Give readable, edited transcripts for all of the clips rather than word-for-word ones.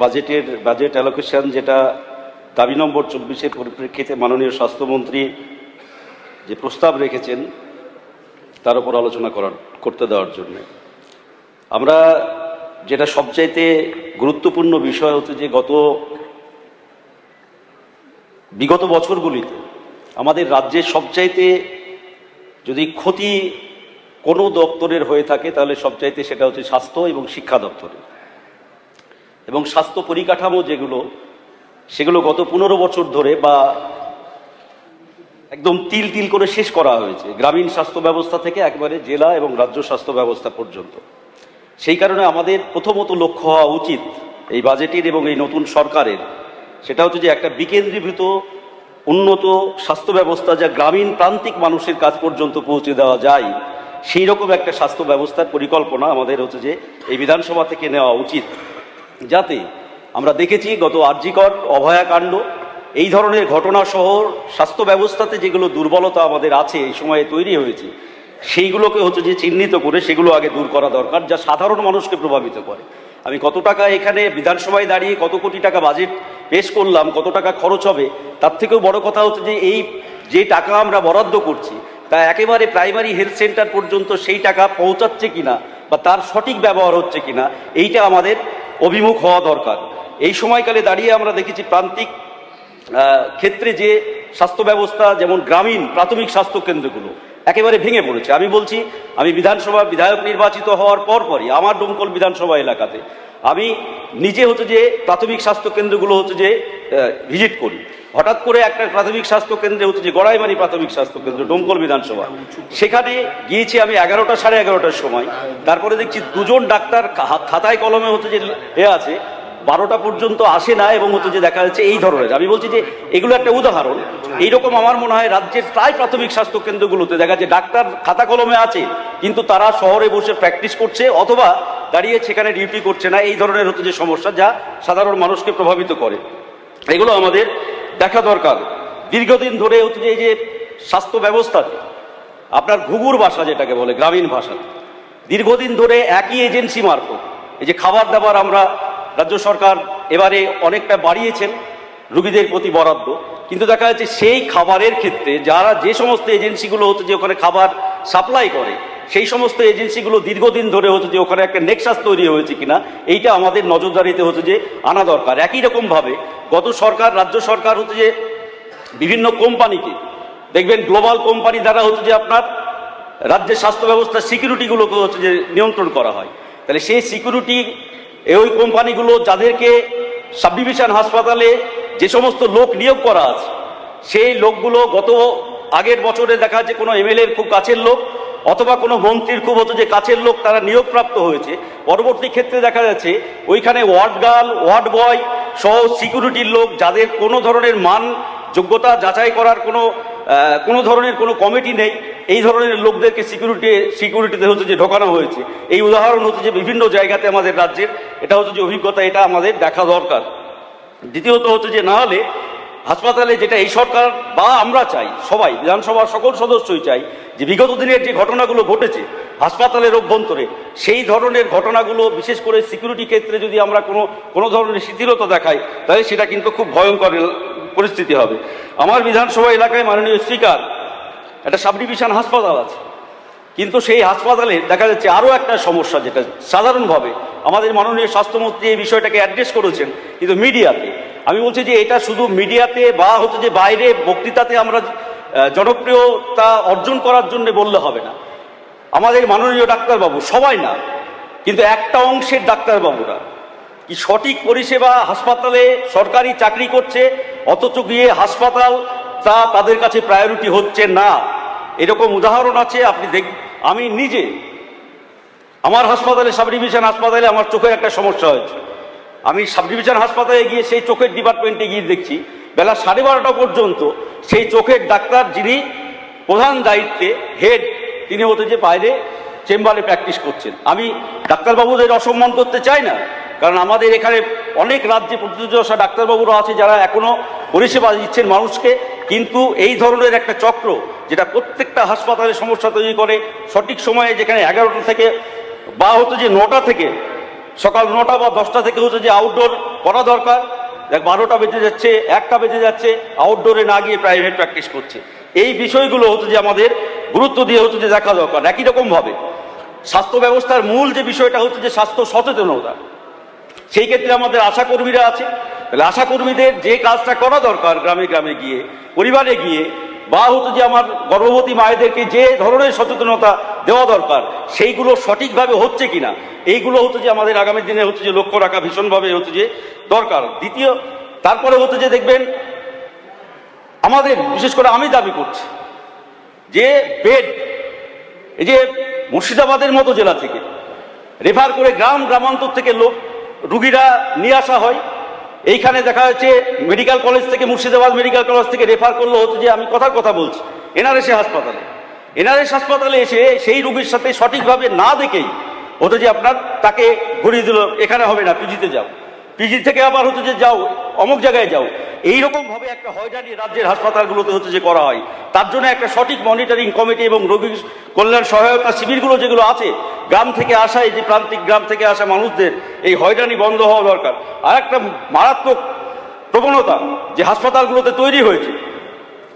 Budget allocation যেটা দাবি নম্বর 24-এর পরিপ্রেক্ষিতে মাননীয় স্বাস্থ্যমন্ত্রী যে প্রস্তাব রেখেছেন তার উপর আলোচনা করতে দেওয়ার জন্য আমরা যেটা সবচাইতে গুরুত্বপূর্ণ বিষয় হচ্ছে যে বিগত বছরগুলিতে আমাদের রাজ্যের সবচাইতে যদি ক্ষতি কোনো দপ্তরের হয়ে থাকে তাহলে সবচাইতে সেটা হচ্ছে স্বাস্থ্য এবং শিক্ষা দপ্তরের। এবং স্বাস্থ্য পরিকাঠামো সেগুলো গত 15 বছর ধরে বা একদম তিল তিল করে শেষ করা হয়েছে, গ্রামীণ স্বাস্থ্য ব্যবস্থা থেকে একবারে জেলা এবং রাজ্য স্বাস্থ্য ব্যবস্থা পর্যন্ত। সেই কারণে আমাদের প্রথমত লক্ষ্য হওয়া উচিত এই বাজেটের এবং এই নতুন সরকারের, সেটা হচ্ছে যে একটা বিকেন্দ্রীভূত উন্নত স্বাস্থ্য ব্যবস্থা যা গ্রামীণ প্রান্তিক মানুষের কাছ পর্যন্ত পৌঁছে দেওয়া যায়, সেই রকম একটা স্বাস্থ্য ব্যবস্থার পরিকল্পনা আমাদের হচ্ছে যে এই বিধানসভা থেকে নেওয়া উচিত। যাতে আমরা দেখেছি গত আরজিকর অভয়াকাণ্ড, এই ধরনের ঘটনা সহ স্বাস্থ্য ব্যবস্থাতে যেগুলো দুর্বলতা আমাদের আছে এই সময়ে তৈরি হয়েছে, সেইগুলোকে হচ্ছে যে চিহ্নিত করে সেগুলো আগে দূর করা দরকার, যা সাধারণ মানুষকে প্রভাবিত করে। আমি কত টাকা এখানে বিধানসভায় দাঁড়িয়ে কত কোটি টাকা বাজেট পেশ করলাম, কত টাকা খরচ হবে, তার থেকেও বড় কথা হচ্ছে যে এই যে টাকা আমরা বরাদ্দ করছি তা একেবারে প্রাইমারি হেলথ সেন্টার পর্যন্ত সেই টাকা পৌঁছাচ্ছে কিনা বা তার সঠিক ব্যবহার হচ্ছে কিনা, এইটা আমাদের অভিমুখ হওয়া দরকার। এই সময়কালে দাঁড়িয়ে আমরা দেখেছি প্রান্তিক ক্ষেত্রে যে স্বাস্থ্য ব্যবস্থা, যেমন গ্রামীণ প্রাথমিক স্বাস্থ্য কেন্দ্রগুলো একেবারে ভেঙে পড়েছে। আমি বলছি, আমি বিধানসভা বিধায়ক নির্বাচিত হওয়ার পরই আমার ডোমকল বিধানসভা এলাকাতে আমি নিজে হচ্ছে যে প্রাথমিক স্বাস্থ্য কেন্দ্রগুলো হচ্ছে যে ভিজিট করি। হঠাৎ করে একটা প্রাথমিক স্বাস্থ্য কেন্দ্রে হচ্ছে যে গড়াইমারি প্রাথমিক স্বাস্থ্য কেন্দ্র ডোমকল বিধানসভা, সেখানে গিয়েছি আমি 11টা সাড়ে 11টার সময়। তারপরে দেখছি দুজন ডাক্তার খাতায় কলমে হচ্ছে যে আছে, 12টা পর্যন্ত আসে না এবং হচ্ছে যে দেখা যাচ্ছে এই ধরনের। আমি বলছি যে এগুলো একটা উদাহরণ। এইরকম আমার মনে হয় রাজ্যের প্রায় প্রাথমিক স্বাস্থ্য কেন্দ্রগুলোতে দেখা যাচ্ছে ডাক্তার খাতা কলমে আছে কিন্তু তারা শহরে বসে প্র্যাকটিস করছে অথবা দাঁড়িয়ে সেখানে ডিউটি করছে না। এই ধরনের হচ্ছে যে সমস্যা যা সাধারণ মানুষকে প্রভাবিত করে, এগুলো আমাদের দেখা দরকার। দীর্ঘদিন ধরে হচ্ছে যে এই যে স্বাস্থ্য ব্যবস্থাতে আপনার ঘুঘুর বাসা যেটাকে বলে গ্রামীণ ভাষাতে, দীর্ঘদিন ধরে একই এজেন্সি মারফত এই যে খাবার দাবার আমরা রাজ্য সরকার এবারে অনেকটা বাড়িয়েছেন রোগীদের প্রতি বরাদ্দ, কিন্তু দেখা যাচ্ছে সেই খাবারের ক্ষেত্রে যে সমস্ত এজেন্সিগুলো হচ্ছে যে ওখানে খাবার সাপ্লাই করে, সেই সমস্ত এজেন্সিগুলো দীর্ঘদিন ধরে হচ্ছে যে ওখানে একটা নেক্সাস তৈরি হয়েছে কিনা এইটা আমাদের নজরদারিতে হচ্ছে যে আনা দরকার। একই রকমভাবে গত সরকার রাজ্য সরকার হচ্ছে যে বিভিন্ন কোম্পানিকে দেখবেন গ্লোবাল কোম্পানি দ্বারা হচ্ছে যে আপনার রাজ্যের স্বাস্থ্য ব্যবস্থার সিকিউরিটিগুলোকে হচ্ছে যে নিয়ন্ত্রণ করা হয়। তাহলে সেই সিকিউরিটি ওই কোম্পানিগুলো যাদেরকে সাব ডিভিশন হাসপাতালে যে সমস্ত লোক নিয়োগ করা আছে, সেই লোকগুলো আগের বছরে দেখা যাচ্ছে কোনো এমএলএর খুব কাছের লোক অথবা কোনো মন্ত্রীর খুব হচ্ছে যে কাছের লোক তারা নিয়োগপ্রাপ্ত হয়েছে। পরবর্তী ক্ষেত্রে দেখা যাচ্ছে ওইখানে ওয়ার্ড গার্ল, ওয়ার্ড বয় সহ সিকিউরিটির লোক যাদের কোনো ধরনের মান যোগ্যতা যাচাই করার কোনো ধরনের কোনো কমিটি নেই, এই ধরনের লোকদেরকে সিকিউরিটিতে হচ্ছে যে ঢোকানো হয়েছে। এই উদাহরণ হচ্ছে যে বিভিন্ন জায়গাতে আমাদের রাজ্যের, এটা হচ্ছে যে অভিজ্ঞতা, এটা আমাদের দেখা দরকার। দ্বিতীয়ত হচ্ছে যে না হলে হাসপাতালে যেটা এই সরকার বা আমরা চাই, সবাই বিধানসভার সকল সদস্যই চাই যে বিগত দিনের যে ঘটনাগুলো ঘটেছে হাসপাতালের অভ্যন্তরে, সেই ধরনের ঘটনাগুলো বিশেষ করে সিকিউরিটি ক্ষেত্রে যদি আমরা কোনো ধরনের শিথিলতা দেখাই তাহলে সেটা কিন্তু খুব ভয়ঙ্কর পরিস্থিতি হবে। আমার বিধানসভা এলাকায় মাননীয় স্পিকার একটা সাব ডিভিশন হাসপাতাল আছে, কিন্তু সেই হাসপাতালে দেখা যাচ্ছে আরও একটা সমস্যা, যেটা সাধারণভাবে আমাদের মাননীয় স্বাস্থ্যমন্ত্রী এই বিষয়টাকে অ্যাড্রেস করেছেন, কিন্তু মিডিয়াতে আমি বলছি যে এটা শুধু মিডিয়াতে বা হচ্ছে যে বাইরে বক্তৃতাতে আমরা জনপ্রিয়তা অর্জন করার জন্য বললে হবে না। আমাদের মাননীয় ডাক্তারবাবু, সবাই না কিন্তু একটা অংশের ডাক্তারবাবুরা কি সঠিক পরিষেবা হাসপাতালে সরকারি চাকরি করছে, অথচ গিয়ে হাসপাতাল তাদের কাছে প্রায়োরিটি হচ্ছে না। এরকম উদাহরণ আছে। আমি নিজে আমার হাসপাতালে, সাব ডিভিশন হাসপাতালে আমার চোখের একটা সমস্যা হয়েছে। আমি সাব ডিভিশন হাসপাতালে গিয়ে সেই চোখের ডিপার্টমেন্টে গিয়ে দেখছি বেলা 12:30 পর্যন্ত সেই চোখের ডাক্তার যিনি প্রধান দায়িত্বে হেড, তিনি হতে যে বাইরে চেম্বারে প্র্যাকটিস করছেন। আমি ডাক্তারবাবুদের অসম্মান করতে চাই না, কারণ আমাদের এখানে অনেক রাজ্যে প্রতিযোগিতা ডাক্তারবাবুরা আছে যারা এখনো পরিষেবা দিচ্ছেন মানুষকে, কিন্তু এই ধরনের একটা চক্র যেটা প্রত্যেকটা হাসপাতালে সমস্যা তৈরি করে, সঠিক সময়ে যেখানে 11টা থেকে বা হতো যে 9টা থেকে সকাল 9টা বা 10টা থেকে হচ্ছে যে আউটডোর করা দরকার, দেখ 12টা বেজে যাচ্ছে, 1টা বেজে যাচ্ছে, আউটডোরে না গিয়ে প্রাইভেট প্র্যাকটিস করছে। এই বিষয়গুলো হচ্ছে যে আমাদের গুরুত্ব দিয়ে হচ্ছে যে দেখা দরকার। একই রকমভাবে স্বাস্থ্য ব্যবস্থার মূল যে বিষয়টা হচ্ছে যে স্বাস্থ্য সচেতনতা, সেই ক্ষেত্রে আমাদের আশাকর্মীরা আছে। তাহলে আশাকর্মীদের যে কাজটা করা দরকার গ্রামে গ্রামে গিয়ে, পরিবারে গিয়ে, বা হচ্ছে যে আমার গর্ভবতী মায়েদেরকে যে ধরনের সচেতনতা দেওয়া দরকার, সেইগুলো সঠিকভাবে হচ্ছে কিনা, এইগুলো হচ্ছে যে আমাদের আগামী দিনে হচ্ছে যে লক্ষ্য রাখা ভীষণভাবে হচ্ছে যে দরকার। দ্বিতীয়, তারপরে হচ্ছে যে দেখবেন আমাদের বিশেষ করে আমি দাবি করছি যে বেড, এই যে মুর্শিদাবাদের মতো জেলা থেকে রেফার করে গ্রামান্তর থেকে রুগীরা নিয়ে আসা হয়, এইখানে দেখা যাচ্ছে মেডিকেল কলেজ থেকে, মুর্শিদাবাদ মেডিকেল কলেজ থেকে রেফার করলো হচ্ছে যে আমি কথা বলছি এনআরএস হাসপাতালে এসে সেই রুগীর সাথে সঠিকভাবে না দেখেই হতো যে আপনার তাকে ঘুরিয়ে দিল, এখানে হবে না, পিজিতে যাও, পিজি থেকে আবার হচ্ছে যে যাও অমুক জায়গায় যাও। এইরকম ভাবে একটা হয়রানি রাজ্যের হাসপাতালগুলোতে হচ্ছে যে করা হয়। তার জন্য একটা সঠিক মনিটরিং কমিটি এবং রোগী কল্যাণ সহায়তা শিবিরগুলো যেগুলো আছে, গ্রাম থেকে আসা, এই যে প্রান্তিক গ্রাম থেকে আসা মানুষদের এই হয়রানি বন্ধ হওয়া দরকার। আর একটা মারাত্মক প্রবণতা যে হাসপাতালগুলোতে তৈরি হয়েছে,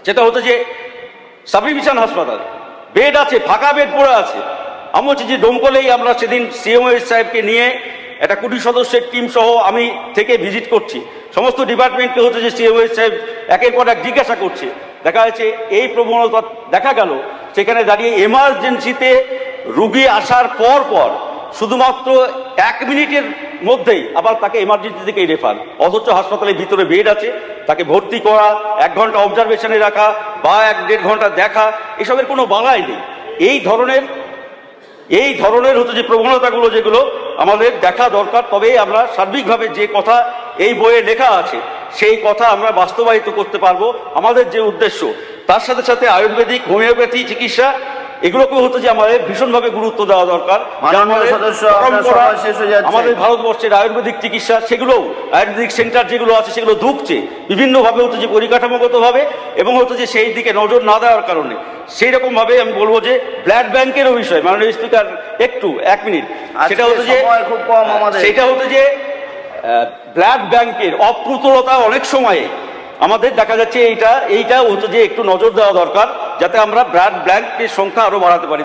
সেটা হচ্ছে যে সাবডিভিশন হাসপাতাল, বেড আছে, ফাঁকা বেড পড়ে আছে। আমি হচ্ছে যে ডোমকলেই আমরা সেদিন সিএমওএস সাহেবকে নিয়ে একটা 20 সদস্যের টিম সহ আমি থেকে ভিজিট করছি, সমস্ত ডিপার্টমেন্টকে হচ্ছে যে সিএমওএস সাহেব একের পর এক জিজ্ঞাসা করছে। দেখা যাচ্ছে এই প্রবণতা দেখা গেল সেখানে দাঁড়িয়ে এমার্জেন্সিতে রুগী আসার পর শুধুমাত্র 1 মিনিটের মধ্যেই আবার তাকে এমার্জেন্সি থেকেই রেফার, অথচ হাসপাতালের ভিতরে বেড আছে, তাকে ভর্তি করা, 1 ঘন্টা অবজারভেশনে রাখা বা 1-1.5 ঘন্টা দেখা, এসবের কোনো বালাই নেই। এই ধরনের হচ্ছে যে প্রবণতাগুলো যেগুলো আমাদের দেখা দরকার। তবে আমরা সার্বিকভাবে যে কথা এই বইয়ে লেখা আছে সেই কথা আমরা বাস্তবায়িত করতে পারবো। আমাদের যে উদ্দেশ্য, তার সাথে সাথে আয়ুর্বেদিক, হোমিওপ্যাথি চিকিৎসা, এগুলোকেও হচ্ছে যে আমাদের ভীষণভাবে গুরুত্ব দেওয়া দরকার। আমাদের ভারতবর্ষের আয়ুর্বেদিক চিকিৎসা, সেগুলো আয়ুর্বেদিক সেন্টার যেগুলো আছে সেগুলো ধুঁকছে বিভিন্নভাবে হচ্ছে যে পরিকাঠামোগতভাবে, এবং হচ্ছে যে সেই দিকে নজর না দেওয়ার কারণে। সেই রকম ভাবে আমি বলবো যে ব্লাড ব্যাংকেরও বিষয়, মাননীয় স্পিকার একটু 1 মিনিট, সেটা হচ্ছে যে ব্লাড ব্যাংকের অপ্রতুলতা অনেক সময়ে আমাদের দেখা যাচ্ছে এইটা হচ্ছে যে একটু নজর দেওয়া দরকার, যাতে আমরা ব্লাড ব্যাংকের সংখ্যা আরো বাড়াতে পারি।